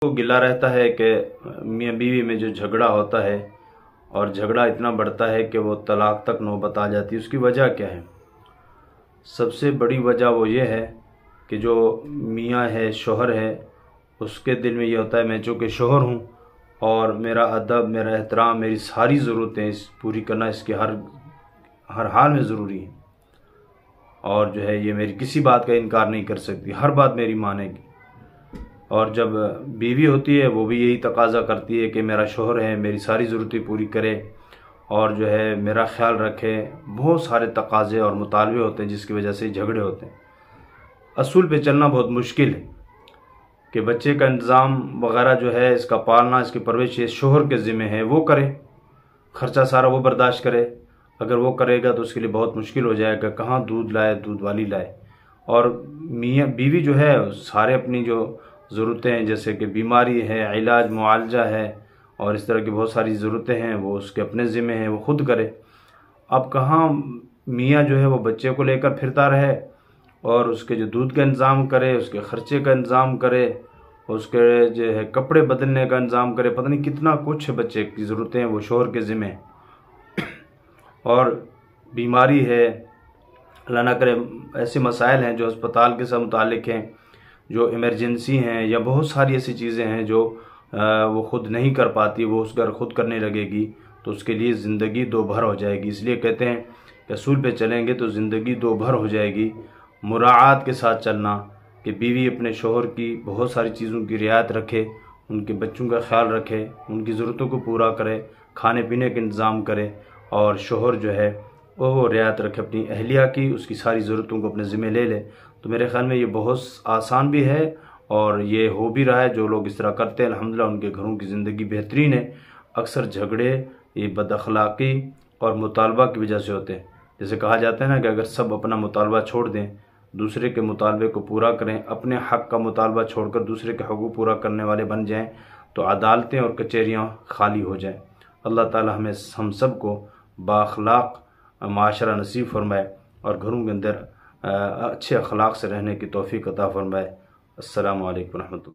کو گلا رہتا ہے کہ میاں بیوی میں جو جھگڑا ہوتا ہے اور جھگڑا اتنا بڑھتا ہے کہ وہ طلاق تک نوبت آ جاتی ہے، اس کی وجہ کیا ہے؟ سب سے بڑی وجہ وہ یہ ہے کہ جو میاں ہے، شوہر ہے، اس کے دل میں یہ ہوتا ہے میں چونکہ شوہر ہوں اور میرا ادب، میرا احترام، میری ساری ضرورتیں پوری کرنا اس کے ہر حال میں ضروری ہے، اور جو ہے یہ میری کسی بات کا انکار نہیں کر سکتی، ہر بات میری مانے گی۔ اور جب بیوی ہوتی ہے وہ بھی یہی تقاضا کرتی ہے کہ میرا شوہر ہے، میری ساری ضرورتیں پوری کرے اور جو ہے میرا خیال رکھے۔ بہت سارے تقاضے اور مطالبے ہوتے ہیں جس کی وجہ سے جھگڑے ہوتے ہیں۔ اصول پہ چلنا بہت مشکل ہے کہ بچے کا انتظام وغیرہ جو ہے، اس کا پالنا، اس کی پرورش یہ شوہر کے ذمہ ہے، وہ کرے، خرچہ سارا وہ برداشت کرے۔ اگر وہ کرے گا تو اس کے لیے بہت مشکل ہو جائے گا، کہاں دودھ لائے، دودھ والی لائے۔ اور میاں بیوی جو ہے سارے اپنی جو ضرورتیں ہیں، جیسے کہ بیماری ہے، علاج معالجہ ہے اور اس طرح کی بہت ساری ضرورتیں ہیں، وہ اس کے اپنے ذمہ ہیں، وہ خود کرے۔ اب کہاں میاں جو ہے وہ بچے کو لے کر پھرتا رہے اور اس کے جو دودھ کا انتظام کرے، اس کے خرچے کا انتظام کرے، اس کے جو ہے کپڑے بدلنے کا انتظام کرے، پتہ نہیں کتنا کچھ بچے کی ضرورتیں ہیں وہ شوہر کے ذمہ ہیں۔ اور بیماری ہے، اللہ نہ کرے ایسے مسائل ہیں جو اسپتال کے ساتھ متعلق ہیں، جو ایمرجنسی ہیں، یا بہت ساری ایسی چیزیں ہیں جو وہ خود نہیں کر پاتی، وہ اس گھر خود کرنے لگے گی تو اس کے لیے زندگی دو بھر ہو جائے گی۔ اس لیے کہتے ہیں کہ اصول پہ چلیں گے تو زندگی دو بھر ہو جائے گی۔ مراعات کے ساتھ چلنا کہ بیوی اپنے شوہر کی بہت ساری چیزوں کی رعایت رکھے، ان کے بچوں کا خیال رکھے، ان کی ضرورتوں کو پورا کرے، کھانے پینے کا انتظام کرے، اور شوہر جو ہے وہ رعایت رکھے اپنی اہلیہ کی، اس کی ساری ضرورتوں کو اپنے ذمہ لے لے۔ تو میرے خیال میں یہ بہت آسان بھی ہے اور یہ ہو بھی رہا ہے۔ جو لوگ اس طرح کرتے ہیں الحمدللہ ان کے گھروں کی زندگی بہترین ہے۔ اکثر جھگڑے یہ بد اخلاقی اور مطالبہ کی وجہ سے ہوتے ہیں۔ جیسے کہا جاتا ہے نا کہ اگر سب اپنا مطالبہ چھوڑ دیں، دوسرے کے مطالبے کو پورا کریں، اپنے حق کا مطالبہ چھوڑ کر دوسرے کے حقوق پورا کرنے والے بن جائیں، تو عدالتیں اور کچہریاں خالی ہو جائیں۔ اللہ تعالی ہم سب کو بااخلاق معاشرہ نصیب فرمائے اور گھروں کے اندر اچھے اخلاق سے رہنے کی توفیق عطا فرمائے۔ السلام علیکم ورحمۃ اللہ۔